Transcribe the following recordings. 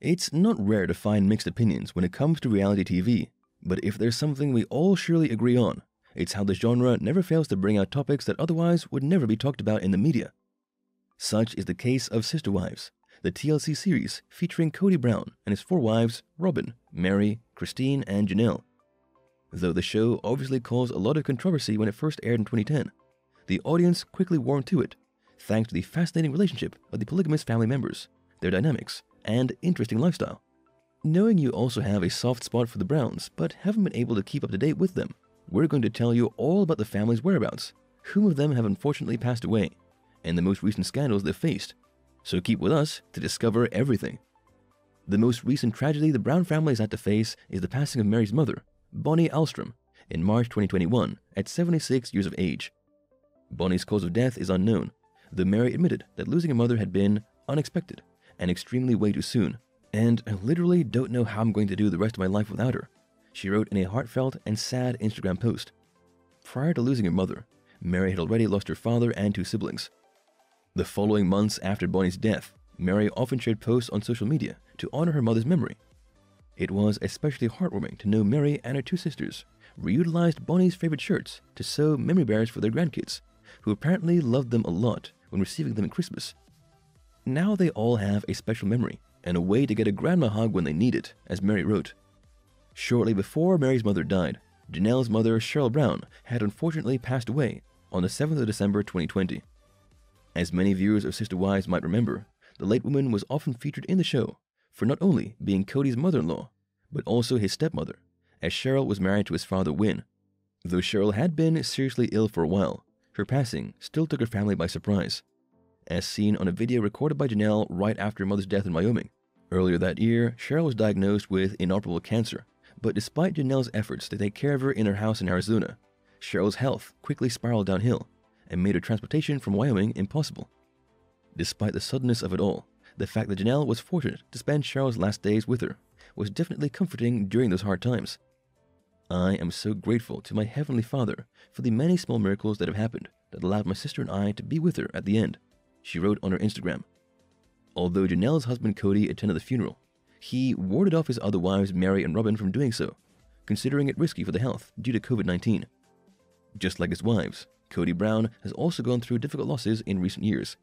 It's not rare to find mixed opinions when it comes to reality TV, but if there's something we all surely agree on, it's how the genre never fails to bring out topics that otherwise would never be talked about in the media. Such is the case of Sister Wives, the TLC series featuring Kody Brown and his 4 wives, Robyn, Meri, Christine, and Janelle. Though the show obviously caused a lot of controversy when it first aired in 2010, the audience quickly warmed to it, thanks to the fascinating relationship of the polygamous family members, their dynamics, and interesting lifestyle. Knowing you also have a soft spot for the Browns, but haven't been able to keep up to date with them, we're going to tell you all about the family's whereabouts, whom of them have unfortunately passed away, and the most recent scandals they've faced. So keep with us to discover everything. The most recent tragedy the Brown family has had to face is the passing of Meri's mother, Bonnie Ahlstrom, in March 2021 at 76 years of age. Bonnie's cause of death is unknown, though Meri admitted that losing her mother had been unexpected and extremely way too soon, and I literally don't know how I'm going to do the rest of my life without her, she wrote in a heartfelt and sad Instagram post. Prior to losing her mother, Meri had already lost her father and 2 siblings. The following months after Bonnie's death, Meri often shared posts on social media to honor her mother's memory. It was especially heartwarming to know Meri and her 2 sisters reutilized Bonnie's favorite shirts to sew memory bears for their grandkids, who apparently loved them a lot when receiving them at Christmas. Now they all have a special memory and a way to get a grandma hug when they need it, as Meri wrote. Shortly before Meri's mother died, Janelle's mother, Cheryl Brown, had unfortunately passed away on the 7th of December 2020. As many viewers of Sister Wives might remember, the late woman was often featured in the show for not only being Kody's mother-in-law, but also his stepmother, as Cheryl was married to his father, Win. Though Cheryl had been seriously ill for a while, her passing still took her family by surprise, as seen on a video recorded by Janelle right after her mother's death in Wyoming. Earlier that year, Cheryl was diagnosed with inoperable cancer, but despite Janelle's efforts to take care of her in her house in Arizona, Cheryl's health quickly spiraled downhill and made her transportation from Wyoming impossible. Despite the suddenness of it all, the fact that Janelle was fortunate to spend Cheryl's last days with her was definitely comforting during those hard times. I am so grateful to my Heavenly Father for the many small miracles that have happened that allowed my sister and I to be with her at the end, she wrote on her Instagram. Although Janelle's husband Kody attended the funeral, he warded off his other wives Meri and Robyn from doing so, considering it risky for the health due to COVID-19. Just like his wives, Kody Brown has also gone through difficult losses in recent years.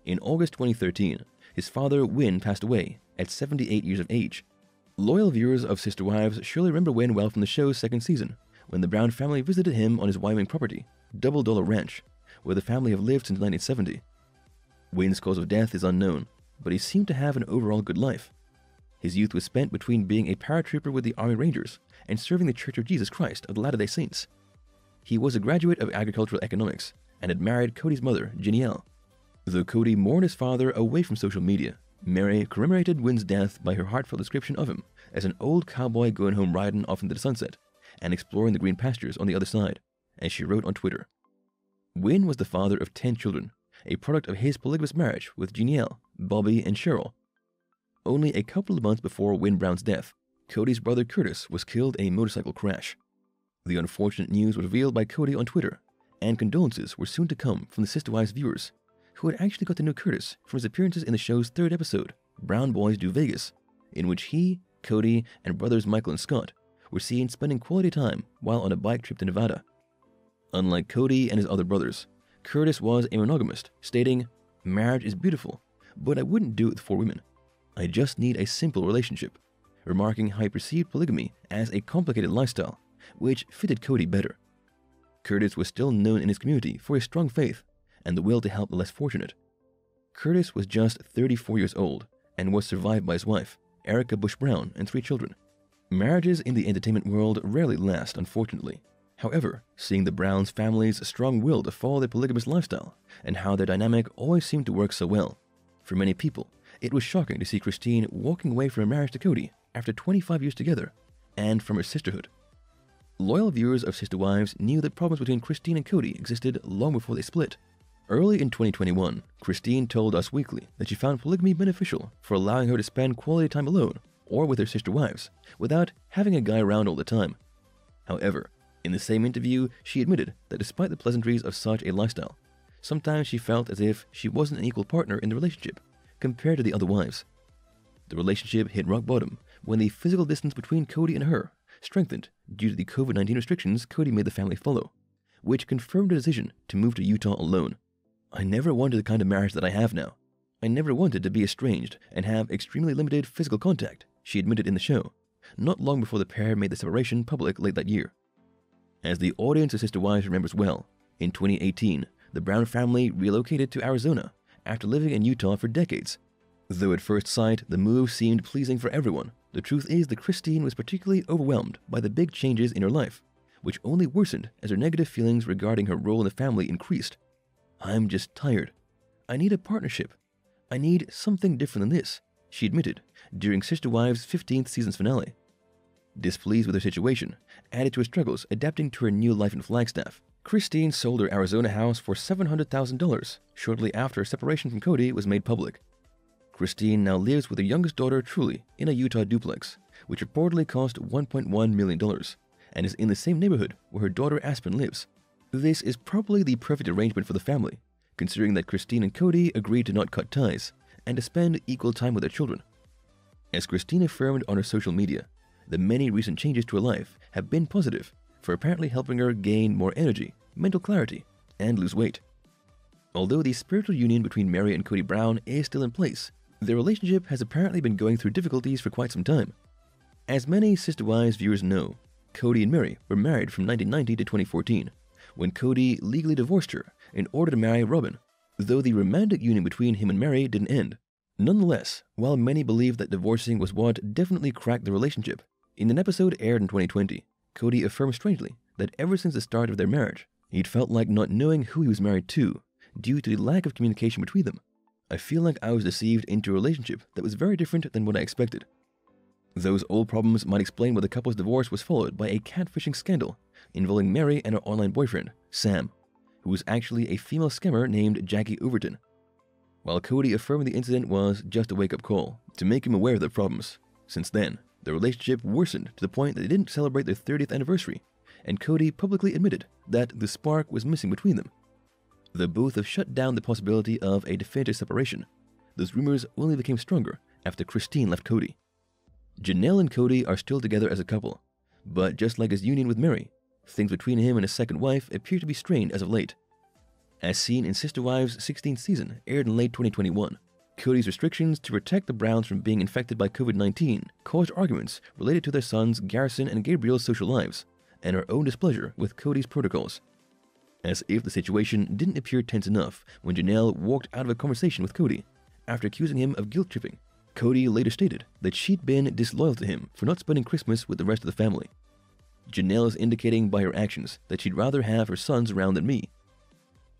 In August 2013, his father Win passed away at 78 years of age. Loyal viewers of Sister Wives surely remember Win well from the show's 2nd season, when the Brown family visited him on his Wyoming property, Double Dollar Ranch, where the family have lived since 1970. Win's cause of death is unknown, but he seemed to have an overall good life. His youth was spent between being a paratrooper with the Army Rangers and serving the Church of Jesus Christ of the Latter-day Saints. He was a graduate of agricultural economics and had married Kody's mother, Jenielle. Though Kody mourned his father away from social media, Meri commemorated Win's death by her heartfelt description of him as an old cowboy going home riding off into the sunset and exploring the green pastures on the other side, as she wrote on Twitter. Win was the father of 10 children, a product of his polygamous marriage with Jenielle, Bobby, and Cheryl. Only a couple of months before Win Brown's death, Kody's brother Curtis was killed in a motorcycle crash. The unfortunate news was revealed by Kody on Twitter, and condolences were soon to come from the Sister Wives viewers, who had actually got to know Curtis from his appearances in the show's 3rd episode, Brown Boys Do Vegas, in which he, Kody, and brothers Michael and Scott were seen spending quality time while on a bike trip to Nevada. Unlike Kody and his other brothers, Curtis was a monogamist, stating, "Marriage is beautiful, but I wouldn't do it with 4 women. I just need a simple relationship," remarking how he perceived polygamy as a complicated lifestyle, which fitted Kody better. Curtis was still known in his community for his strong faith and the will to help the less fortunate. Curtis was just 34 years old and was survived by his wife, Erica Bush Brown, and 3 children. Marriages in the entertainment world rarely last, unfortunately. However, seeing the Browns' family's strong will to follow their polygamous lifestyle and how their dynamic always seemed to work so well, for many people, it was shocking to see Christine walking away from her marriage to Kody after 25 years together, and from her sisterhood. Loyal viewers of Sister Wives knew that problems between Christine and Kody existed long before they split. Early in 2021, Christine told Us Weekly that she found polygamy beneficial for allowing her to spend quality time alone or with her sister wives without having a guy around all the time. However, in the same interview, she admitted that despite the pleasantries of such a lifestyle, sometimes she felt as if she wasn't an equal partner in the relationship compared to the other wives. The relationship hit rock bottom when the physical distance between Cody and her strengthened due to the COVID-19 restrictions Cody made the family follow, which confirmed the decision to move to Utah alone. "I never wanted the kind of marriage that I have now. I never wanted to be estranged and have extremely limited physical contact," she admitted in the show, not long before the pair made the separation public late that year. As the audience of Sister Wives remembers well, in 2018, the Brown family relocated to Arizona after living in Utah for decades. Though at first sight the move seemed pleasing for everyone, the truth is that Christine was particularly overwhelmed by the big changes in her life, which only worsened as her negative feelings regarding her role in the family increased. "I'm just tired. I need a partnership. I need something different than this," she admitted during Sister Wives' 15th season's finale. Displeased with her situation, added to her struggles adapting to her new life in Flagstaff, Christine sold her Arizona house for $700,000 shortly after her separation from Cody was made public. Christine now lives with her youngest daughter, Truly, in a Utah duplex, which reportedly cost $1.1 million, and is in the same neighborhood where her daughter Aspen lives. This is probably the perfect arrangement for the family, considering that Christine and Cody agreed to not cut ties and to spend equal time with their children. As Christine affirmed on her social media, the many recent changes to her life have been positive for apparently helping her gain more energy, mental clarity, and lose weight. Although the spiritual union between Mary and Cody Brown is still in place, their relationship has apparently been going through difficulties for quite some time. As many Sister Wives viewers know, Cody and Mary were married from 1990 to 2014, when Cody legally divorced her in order to marry Robin, though the romantic union between him and Mary didn't end. Nonetheless, while many believe that divorcing was what definitely cracked the relationship, in an episode aired in 2020, Cody affirmed strangely that ever since the start of their marriage, he'd felt like not knowing who he was married to due to the lack of communication between them. "I feel like I was deceived into a relationship that was very different than what I expected." Those old problems might explain why the couple's divorce was followed by a catfishing scandal involving Mary and her online boyfriend, Sam, who was actually a female scammer named Jackie Overton. While Cody affirmed the incident was just a wake-up call to make him aware of their problems, since then, the relationship worsened to the point that they didn't celebrate their 30th anniversary, and Cody publicly admitted that the spark was missing between them. Though both have shut down the possibility of a definitive separation, those rumors only became stronger after Christine left Cody. Janelle and Cody are still together as a couple, but just like his union with Mary, things between him and his second wife appear to be strained as of late. As seen in Sister Wives' 16th season, aired in late 2021, Cody's restrictions to protect the Browns from being infected by COVID-19 caused arguments related to their sons Garrison and Gabriel's social lives, and her own displeasure with Cody's protocols. As if the situation didn't appear tense enough when Janelle walked out of a conversation with Cody after accusing him of guilt-tripping, Cody later stated that she'd been disloyal to him for not spending Christmas with the rest of the family. Janelle is indicating by her actions that she'd rather have her sons around than me.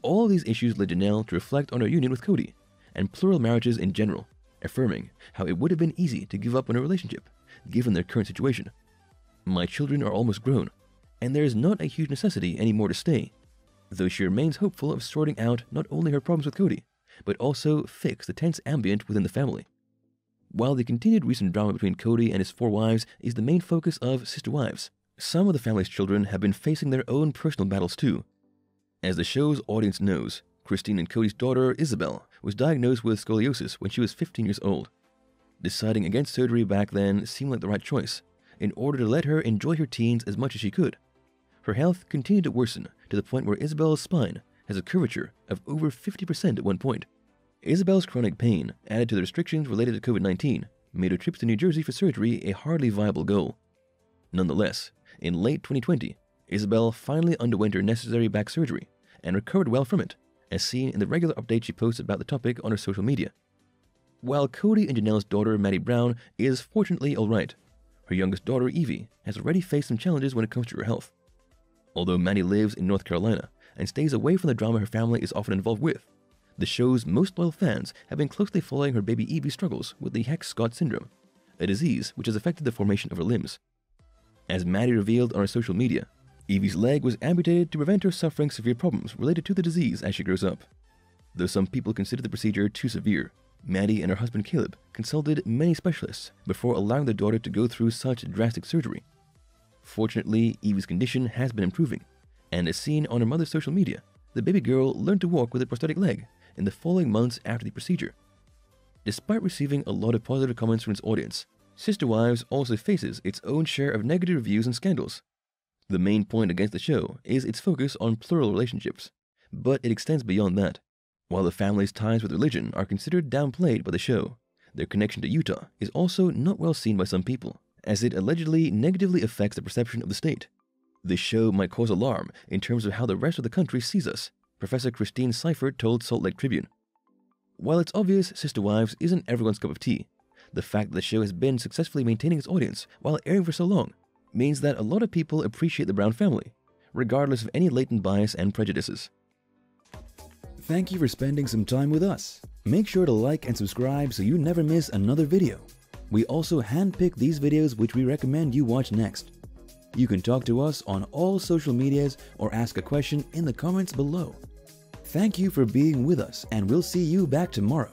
All of these issues led Janelle to reflect on her union with Cody and plural marriages in general, affirming how it would have been easy to give up on a relationship given their current situation. "My children are almost grown, and there is not a huge necessity anymore to stay," though she remains hopeful of sorting out not only her problems with Cody, but also fix the tense ambient within the family. While the continued recent drama between Cody and his 4 wives is the main focus of Sister Wives, some of the family's children have been facing their own personal battles too. As the show's audience knows, Christine and Cody's daughter, Isabel, was diagnosed with scoliosis when she was 15 years old. Deciding against surgery back then seemed like the right choice, in order to let her enjoy her teens as much as she could. Her health continued to worsen to the point where Isabel's spine has a curvature of over 50% at one point. Isabel's chronic pain, added to the restrictions related to COVID-19, made her trips to New Jersey for surgery a hardly viable goal. Nonetheless, in late 2020, Isabel finally underwent her necessary back surgery and recovered well from it, as seen in the regular updates she posts about the topic on her social media. While Cody and Janelle's daughter, Maddie Brown, is fortunately alright, her youngest daughter, Evie, has already faced some challenges when it comes to her health. Although Maddie lives in North Carolina and stays away from the drama her family is often involved with, the show's most loyal fans have been closely following her baby Evie's struggles with the Hicks-Scott syndrome, a disease which has affected the formation of her limbs. As Maddie revealed on her social media, Evie's leg was amputated to prevent her suffering severe problems related to the disease as she grows up. Though some people consider the procedure too severe, Maddie and her husband Caleb consulted many specialists before allowing their daughter to go through such drastic surgery. Fortunately, Evie's condition has been improving, and as seen on her mother's social media, the baby girl learned to walk with a prosthetic leg in the following months after the procedure. Despite receiving a lot of positive comments from its audience, Sister Wives also faces its own share of negative reviews and scandals. The main point against the show is its focus on plural relationships, but it extends beyond that. While the family's ties with religion are considered downplayed by the show, their connection to Utah is also not well seen by some people, as it allegedly negatively affects the perception of the state. This show might cause alarm in terms of how the rest of the country sees us, Professor Christine Seifert told Salt Lake Tribune. While it's obvious Sister Wives isn't everyone's cup of tea, the fact that the show has been successfully maintaining its audience while airing for so long means that a lot of people appreciate the Brown family, regardless of any latent bias and prejudices. Thank you for spending some time with us. Make sure to like and subscribe so you never miss another video. We also handpick these videos which we recommend you watch next. You can talk to us on all social medias or ask a question in the comments below. Thank you for being with us, and we'll see you back tomorrow.